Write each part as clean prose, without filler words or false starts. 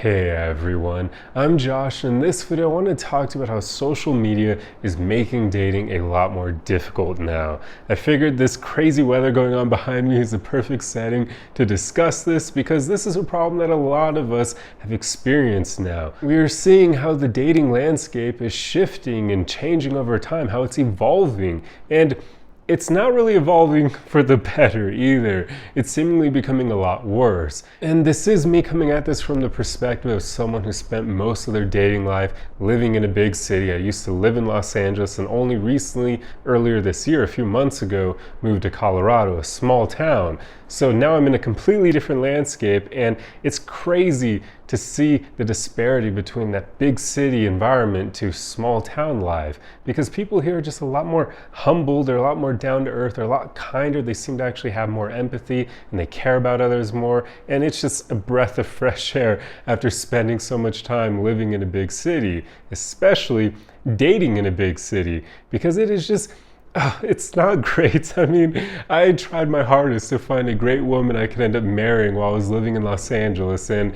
Hey everyone, I'm Josh, and in this video I want to talk to you about how social media is making dating a lot more difficult now. I figured this crazy weather going on behind me is the perfect setting to discuss this because this is a problem that a lot of us have experienced now. We are seeing how the dating landscape is shifting and changing over time, how it's evolving, and it's not really evolving for the better either. It's seemingly becoming a lot worse. And this is me coming at this from the perspective of someone who spent most of their dating life living in a big city. I used to live in Los Angeles and only recently, earlier this year, a few months ago, moved to Colorado, a small town. So now I'm in a completely different landscape, and it's crazy to see the disparity between that big city environment to small town life, because people here are just a lot more humble, they're a lot more down to earth, they're a lot kinder, they seem to actually have more empathy and they care about others more, and it's just a breath of fresh air after spending so much time living in a big city, especially dating in a big city, because it is just it's not great. I mean, I tried my hardest to find a great woman I could end up marrying while I was living in Los Angeles, and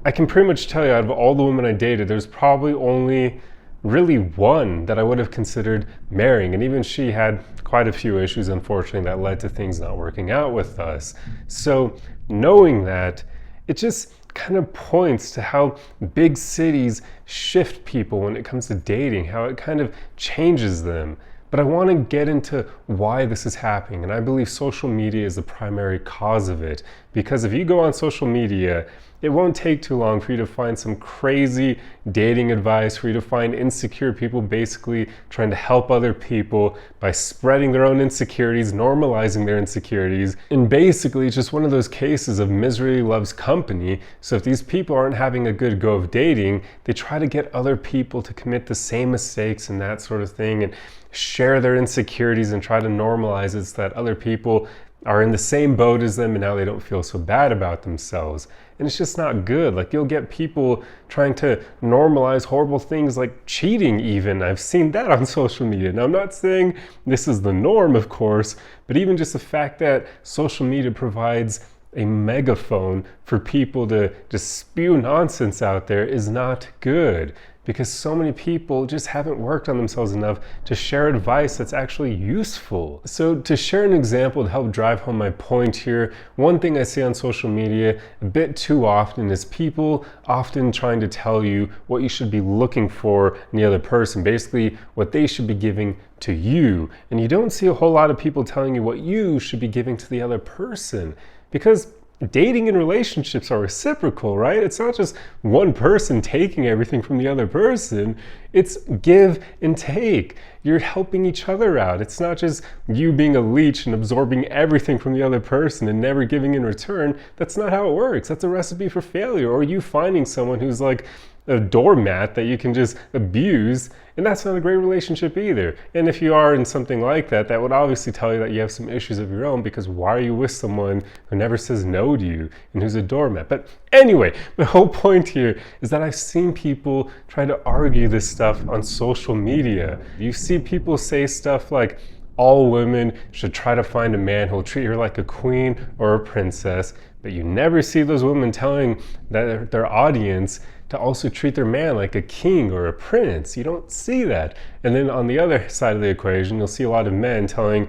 I can pretty much tell you, out of all the women I dated, there's probably only really one that I would have considered marrying, and even she had quite a few issues, unfortunately, that led to things not working out with us. So knowing that, it just kind of points to how big cities shift people when it comes to dating, how it kind of changes them. But I want to get into why this is happening, and I believe social media is the primary cause of it. Because if you go on social media, it won't take too long for you to find some crazy dating advice, for you to find insecure people basically trying to help other people by spreading their own insecurities, normalizing their insecurities. And basically, it's just one of those cases of misery loves company. So if these people aren't having a good go of dating, they try to get other people to commit the same mistakes and that sort of thing, and share their insecurities and try to normalize it so that other people are in the same boat as them and now they don't feel so bad about themselves. And it's just not good. Like, you'll get people trying to normalize horrible things like cheating even. I've seen that on social media. Now, I'm not saying this is the norm, of course, but even just the fact that social media provides a megaphone for people to just spew nonsense out there is not good, because so many people just haven't worked on themselves enough to share advice that's actually useful. So to share an example to help drive home my point here, one thing I see on social media a bit too often is people often trying to tell you what you should be looking for in the other person, basically what they should be giving to you. And you don't see a whole lot of people telling you what you should be giving to the other person, because dating and relationships are reciprocal, right? It's not just one person taking everything from the other person. It's give and take. You're helping each other out. It's not just you being a leech and absorbing everything from the other person and never giving in return. That's not how it works. That's a recipe for failure. Or you finding someone who's like a doormat that you can just abuse, and that's not a great relationship either. And if you are in something like that, that would obviously tell you that you have some issues of your own, because why are you with someone who never says no to you and who's a doormat? But anyway, the whole point here is that I've seen people try to argue this stuff on social media. You see people say stuff like, all women should try to find a man who'll treat her like a queen or a princess, but you never see those women telling their audience to also treat their man like a king or a prince. You don't see that. And then on the other side of the equation, you'll see a lot of men telling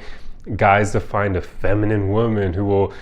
guys to find a feminine woman who will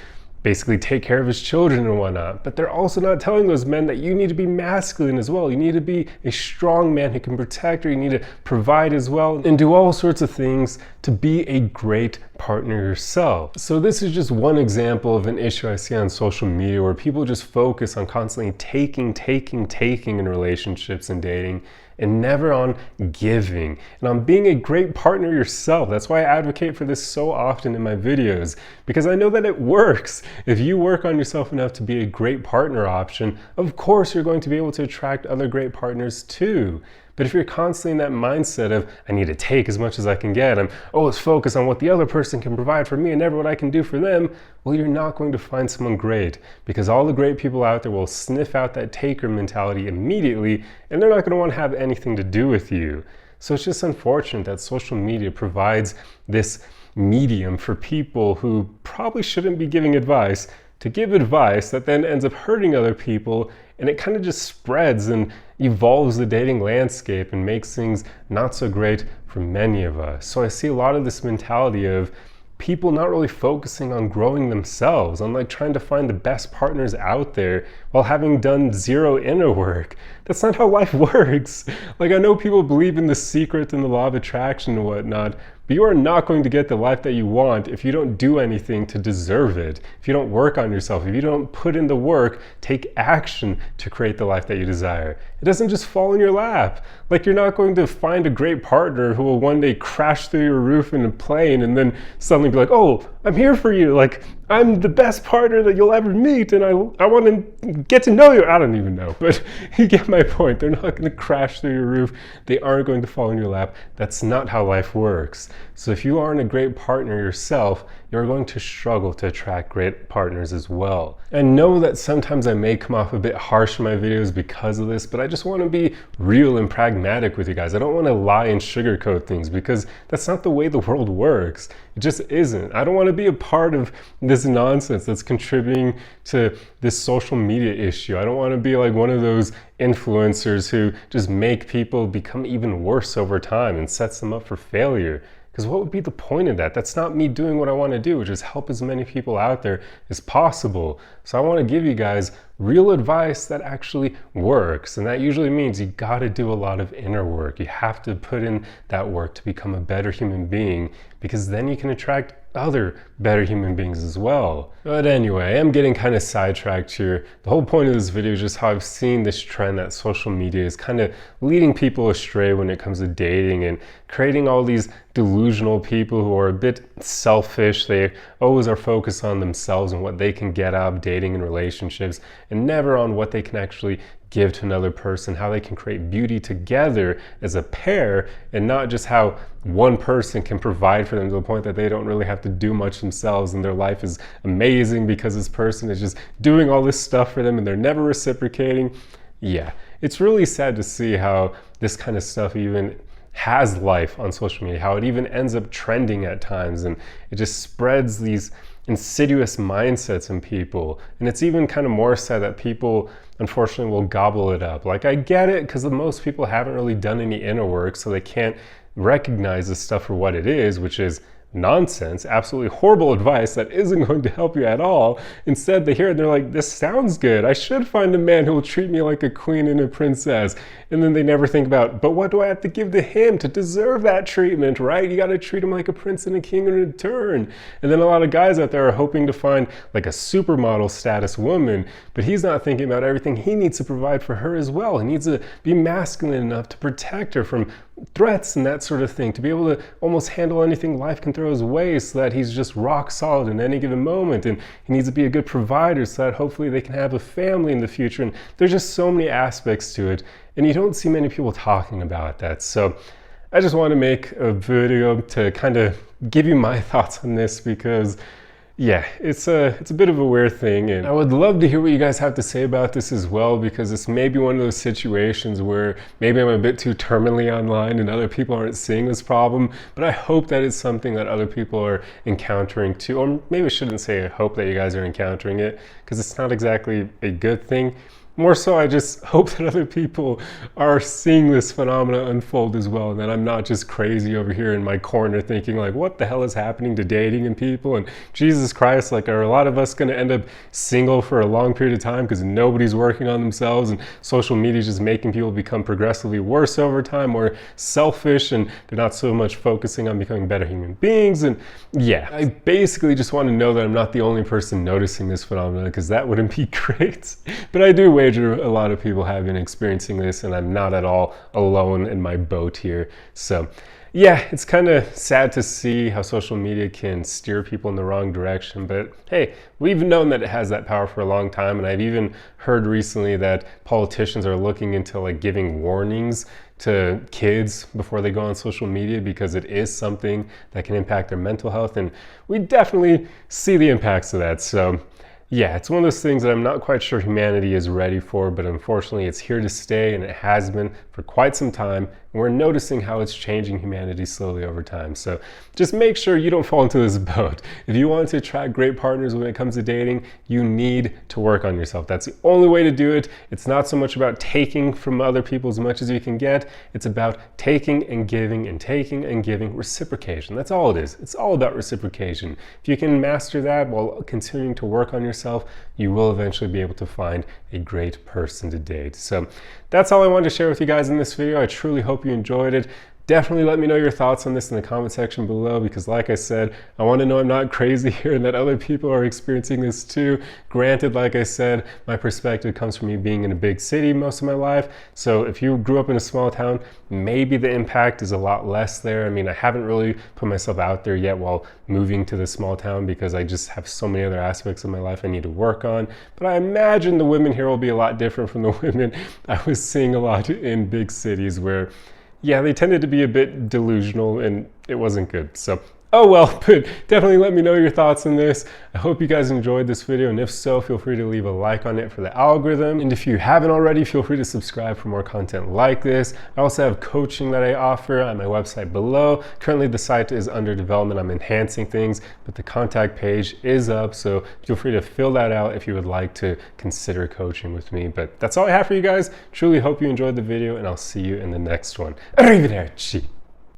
basically take care of his children and whatnot. But they're also not telling those men that you need to be masculine as well. You need to be a strong man who can protect her. You need to provide as well and do all sorts of things to be a great partner yourself. So this is just one example of an issue I see on social media, where people just focus on constantly taking in relationships and dating, and never on giving and on being a great partner yourself. That's why I advocate for this so often in my videos, because I know that it works. If you work on yourself enough to be a great partner option, of course you're going to be able to attract other great partners too. But if you're constantly in that mindset of, I need to take as much as I can get, I'm always focused on what the other person can provide for me and never what I can do for them, well, you're not going to find someone great, because all the great people out there will sniff out that taker mentality immediately, and they're not going to want to have anything to do with you. So it's just unfortunate that social media provides this medium for people who probably shouldn't be giving advice to give advice that then ends up hurting other people and it kind of just spreads and evolves the dating landscape and makes things not so great for many of us. So I see a lot of this mentality of people not really focusing on growing themselves, on like trying to find the best partners out there while having done zero inner work. That's not how life works. Like, I know people believe in The Secret and the law of attraction and whatnot, but you are not going to get the life that you want if you don't do anything to deserve it. If you don't work on yourself, if you don't put in the work, take action to create the life that you desire. It doesn't just fall in your lap. Like, you're not going to find a great partner who will one day crash through your roof in a plane and then suddenly be like, oh, I'm here for you. Like, I'm the best partner that you'll ever meet, and I want to get to know you. I don't even know, but you get my point. They're not going to crash through your roof. They aren't going to fall in your lap. That's not how life works. So if you aren't a great partner yourself, you're going to struggle to attract great partners as well. I know that sometimes I may come off a bit harsh in my videos because of this, but I just want to be real and pragmatic with you guys. I don't want to lie and sugarcoat things because that's not the way the world works. It just isn't. I don't want to be a part of this nonsense that's contributing to this social media issue. I don't want to be like one of those influencers who just make people become even worse over time and sets them up for failure. Because what would be the point of that? That's not me doing what I want to do, which is help as many people out there as possible. So I want to give you guys real advice that actually works. And that usually means you got to do a lot of inner work. You have to put in that work to become a better human being, because then you can attract other better human beings as well. But anyway, I am getting kind of sidetracked here. The whole point of this video is just how I've seen this trend that social media is kind of leading people astray when it comes to dating and creating all these delusional people who are a bit selfish. They always are focused on themselves and what they can get out of dating and relationships, and never on what they can actually give to another person, how they can create beauty together as a pair, and not just how one person can provide for them to the point that they don't really have to do much themselves and their life is amazing because this person is just doing all this stuff for them and they're never reciprocating. Yeah, it's really sad to see how this kind of stuff even has life on social media, how it even ends up trending at times, and it just spreads these insidious mindsets in people. And it's even kind of more sad that people unfortunately will gobble it up. Like, I get it, because most people haven't really done any inner work, so they can't recognize this stuff for what it is, which is nonsense, absolutely horrible advice that isn't going to help you at all. Instead, they hear it and they're like, this sounds good. I should find a man who will treat me like a queen and a princess. And then they never think about, but what do I have to give to him to deserve that treatment, right? You got to treat him like a prince and a king in return. And then a lot of guys out there are hoping to find like a supermodel status woman, but he's not thinking about everything he needs to provide for her as well. He needs to be masculine enough to protect her from threats and that sort of thing, to be able to almost handle anything life can throw his way, so that he's just rock solid in any given moment. And he needs to be a good provider so that hopefully they can have a family in the future. And there's just so many aspects to it, and you don't see many people talking about that. So I just want to make a video to kind of give you my thoughts on this, because yeah, it's a bit of a weird thing, and I would love to hear what you guys have to say about this as well, because it's maybe one of those situations where maybe I'm a bit too terminally online and other people aren't seeing this problem, but I hope that it's something that other people are encountering too. Or maybe I shouldn't say I hope that you guys are encountering it, because it's not exactly a good thing. More so, I just hope that other people are seeing this phenomena unfold as well, and that I'm not just crazy over here in my corner thinking like, what the hell is happening to dating and people? And Jesus Christ, like, are a lot of us going to end up single for a long period of time because nobody's working on themselves, and social media is just making people become progressively worse over time, more selfish, and they're not so much focusing on becoming better human beings? And yeah, I basically just want to know that I'm not the only person noticing this phenomenon, because that wouldn't be great. But I do wager a lot of people have been experiencing this, and I'm not at all alone in my boat here. So yeah, it's kind of sad to see how social media can steer people in the wrong direction, but hey, we've known that it has that power for a long time. And I've even heard recently that politicians are looking into like giving warnings to kids before they go on social media, because it is something that can impact their mental health, and we definitely see the impacts of that. So yeah, it's one of those things that I'm not quite sure humanity is ready for, but unfortunately it's here to stay, and it has been for quite some time, and we're noticing how it's changing humanity slowly over time. So just make sure you don't fall into this boat. If you want to attract great partners when it comes to dating, you need to work on yourself. That's the only way to do it. It's not so much about taking from other people as much as you can get. It's about taking and giving and taking and giving, reciprocation. That's all it is. It's all about reciprocation. If you can master that while continuing to work on yourself, you will eventually be able to find a great person to date. So that's all I wanted to share with you guys in this video. I truly hope you enjoyed it. Definitely let me know your thoughts on this in the comment section below, because like I said, I want to know I'm not crazy here and that other people are experiencing this too. Granted, like I said, my perspective comes from me being in a big city most of my life. So if you grew up in a small town, maybe the impact is a lot less there. I mean, I haven't really put myself out there yet while moving to this small town because I just have so many other aspects of my life I need to work on. But I imagine the women here will be a lot different from the women I was seeing a lot in big cities where, yeah, they tended to be a bit delusional and it wasn't good. So, oh well, but definitely let me know your thoughts on this. I hope you guys enjoyed this video, and if so, feel free to leave a like on it for the algorithm. And if you haven't already, feel free to subscribe for more content like this. I also have coaching that I offer on my website below. Currently the site is under development. I'm enhancing things, but the contact page is up, so feel free to fill that out if you would like to consider coaching with me. But that's all I have for you guys. Truly hope you enjoyed the video, and I'll see you in the next one. Arrivederci.